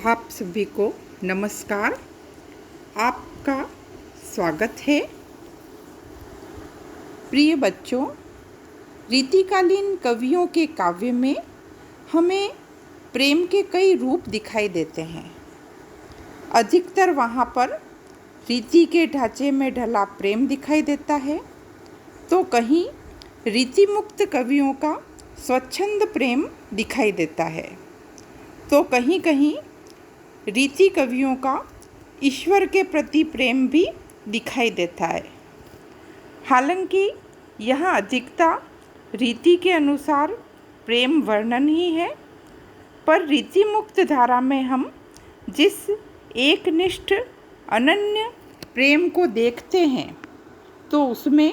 आप सभी को नमस्कार। आपका स्वागत है। प्रिय बच्चों, रीतिकालीन कवियों के काव्य में हमें प्रेम के कई रूप दिखाई देते हैं। अधिकतर वहाँ पर रीति के ढांचे में ढला प्रेम दिखाई देता है, तो कहीं रीति मुक्त कवियों का स्वच्छंद प्रेम दिखाई देता है, तो कहीं कहीं रीति कवियों का ईश्वर के प्रति प्रेम भी दिखाई देता है। हालांकि यह अधिकता रीति के अनुसार प्रेम वर्णन ही है, पर रीति मुक्त धारा में हम जिस एकनिष्ठ अनन्य प्रेम को देखते हैं, तो उसमें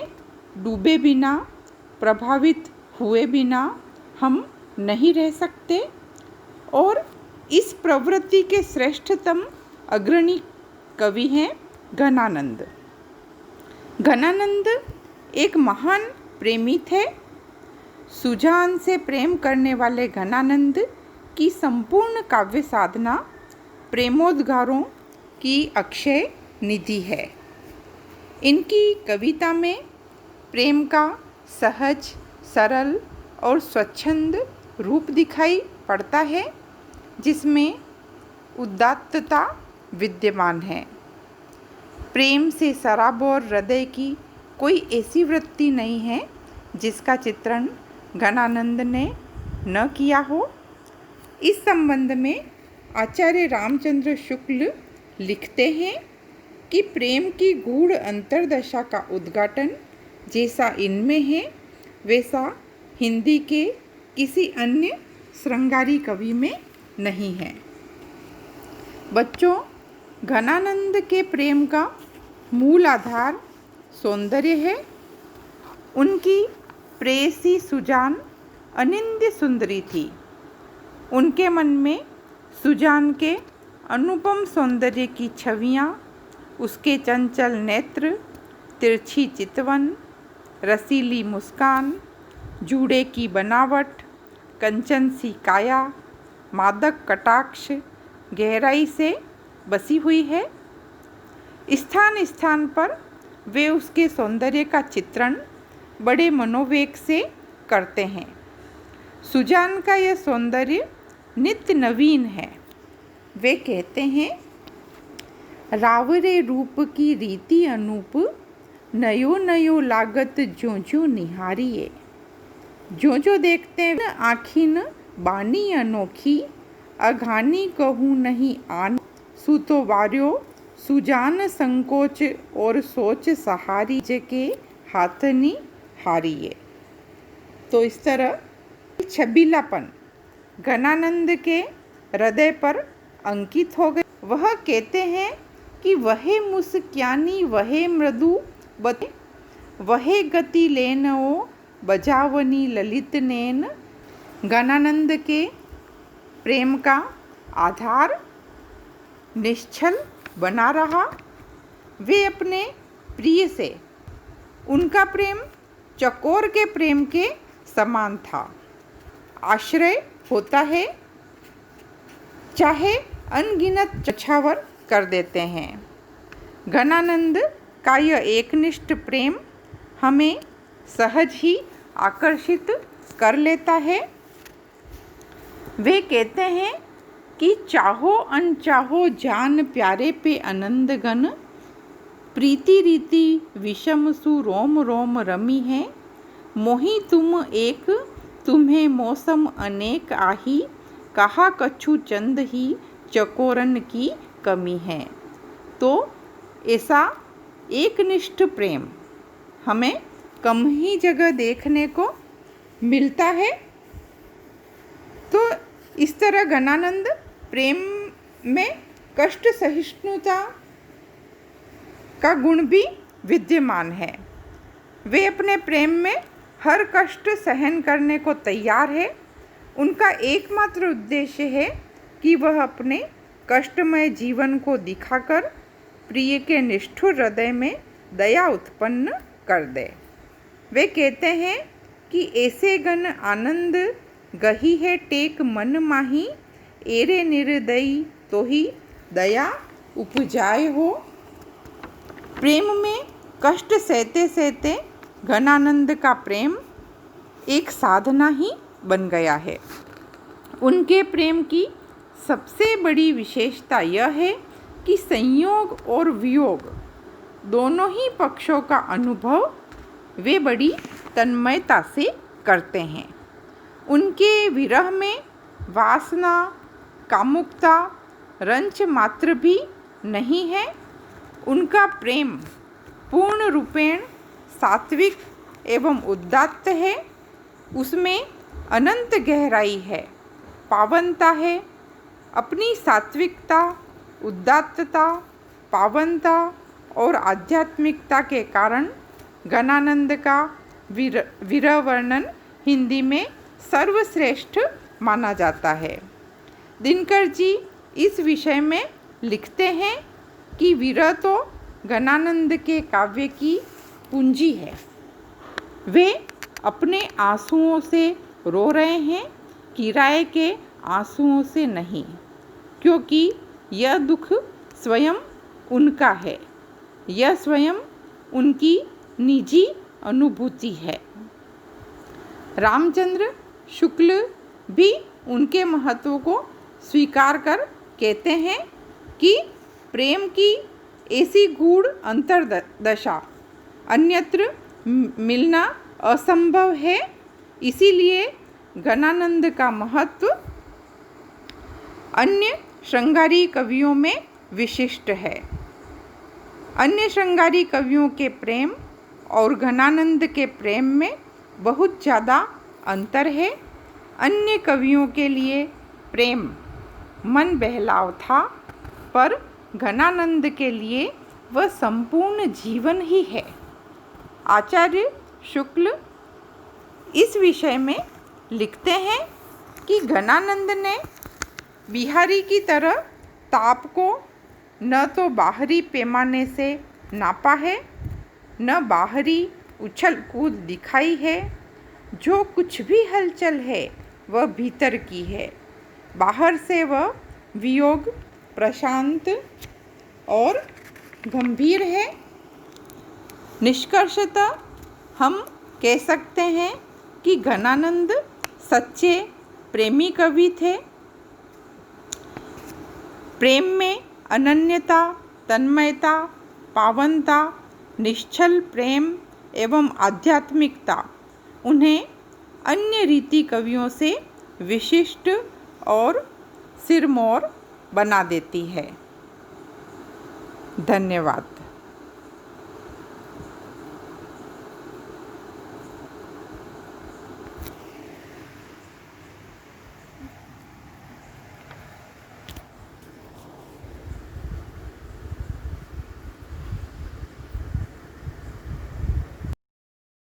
डूबे बिना, प्रभावित हुए बिना हम नहीं रह सकते। और इस प्रवृत्ति के श्रेष्ठतम अग्रणी कवि हैं घनानंद। घनानंद एक महान प्रेमी थे। सुजान से प्रेम करने वाले घनानंद की संपूर्ण काव्य साधना प्रेमोद्गारों की अक्षय निधि है। इनकी कविता में प्रेम का सहज, सरल और स्वच्छंद रूप दिखाई पड़ता है, जिसमें उदात्तता विद्यमान है। प्रेम से सराबोर हृदय की कोई ऐसी वृत्ति नहीं है जिसका चित्रण घनानंद ने न किया हो। इस संबंध में आचार्य रामचंद्र शुक्ल लिखते हैं कि प्रेम की गूढ़ अंतर्दशा का उद्घाटन जैसा इनमें है, वैसा हिंदी के किसी अन्य श्रृंगारी कवि में नहीं है। बच्चों, घनानंद के प्रेम का मूल आधार सौंदर्य है। उनकी प्रेयसी सुजान अनिंद्य सुंदरी थी। उनके मन में सुजान के अनुपम सौंदर्य की छवियाँ, उसके चंचल नेत्र, तिरछी चितवन, रसीली मुस्कान, जूड़े की बनावट, कंचन सी काया, मादक कटाक्ष गहराई से बसी हुई है। स्थान स्थान पर वे उसके सौंदर्य का चित्रण बड़े मनोवेग से करते हैं। सुजान का यह सौंदर्य नित्य नवीन है। वे कहते हैं, रावरे रूप की रीति अनूप, नयो नयो लागत ज्यों ज्यों निहारिए। ज्यों ज्यों देखते हैं आँखिन बानी अनोखी, अघानी कहूँ नहीं आन। सुतो वार्यो सुजान संकोच और सोच सहारी के हाथनी हारिए। तो इस तरह छबीलापन घनानंद के हृदय पर अंकित हो गए। वह कहते हैं कि वहे मुस्क्यानी वहे मृदु बते, वहे गति लेनो बजावनी ललित नैन। घनानंद के प्रेम का आधार निश्चल बना रहा। वे अपने प्रिय से, उनका प्रेम चकोर के प्रेम के समान था। आश्रय होता है, चाहे अनगिनत चछावर कर देते हैं। घनानंद का यह एकनिष्ठ प्रेम हमें सहज ही आकर्षित कर लेता है। वे कहते हैं कि चाहो अनचाहो जान प्यारे पे आनंद गन, प्रीति रीति विषम सु रोम रोम रमी है। मोही तुम एक तुम्हें मौसम अनेक आही, कहा कछु चंद ही चकोरन की कमी है। तो ऐसा एकनिष्ठ प्रेम हमें कम ही जगह देखने को मिलता है। तो इस तरह घनानंद प्रेम में कष्ट सहिष्णुता का गुण भी विद्यमान है। वे अपने प्रेम में हर कष्ट सहन करने को तैयार है। उनका एकमात्र उद्देश्य है कि वह अपने कष्टमय जीवन को दिखाकर प्रिय के निष्ठुर हृदय में दया उत्पन्न कर दे। वे कहते हैं कि ऐसे गण आनंद गही है टेक मन माही, एरे निर्दयी तो ही दया उपजाए हो। प्रेम में कष्ट सहते सहते घनानंद का प्रेम एक साधना ही बन गया है। उनके प्रेम की सबसे बड़ी विशेषता यह है कि संयोग और वियोग दोनों ही पक्षों का अनुभव वे बड़ी तन्मयता से करते हैं। उनके विरह में वासना, कामुकता रंच मात्र भी नहीं है। उनका प्रेम पूर्ण रूपेण सात्विक एवं उदात्त है। उसमें अनंत गहराई है, पावनता है। अपनी सात्विकता, उदात्तता, पावनता और आध्यात्मिकता के कारण घनानंद का विरह वर्णन हिंदी में सर्वश्रेष्ठ माना जाता है। दिनकर जी इस विषय में लिखते हैं कि विरह तो घनानंद के काव्य की पूंजी है। वे अपने आंसुओं से रो रहे हैं, किराए के आंसुओं से नहीं, क्योंकि यह दुख स्वयं उनका है। यह स्वयं उनकी निजी अनुभूति है। रामचंद्र शुक्ल भी उनके महत्व को स्वीकार कर कहते हैं कि प्रेम की ऐसी गूढ़ अंतर्दशा अन्यत्र मिलना असंभव है। इसीलिए घनानंद का महत्व अन्य श्रृंगारी कवियों में विशिष्ट है। अन्य श्रृंगारी कवियों के प्रेम और घनानंद के प्रेम में बहुत ज़्यादा अंतर है। अन्य कवियों के लिए प्रेम मन बहलाव था, पर घनानंद के लिए वह संपूर्ण जीवन ही है। आचार्य शुक्ल इस विषय में लिखते हैं कि घनानंद ने बिहारी की तरह ताप को न तो बाहरी पैमाने से नापा है, न बाहरी उछल कूद दिखाई है। जो कुछ भी हलचल है वह भीतर की है। बाहर से वह वियोग प्रशांत और गंभीर है। निष्कर्षतः हम कह सकते हैं कि घनानंद सच्चे प्रेमी कवि थे। प्रेम में अनन्यता, तन्मयता, पावनता, निश्चल प्रेम एवं आध्यात्मिकता उन्हें अन्य रीति कवियों से विशिष्ट और सिरमौर बना देती है। धन्यवाद।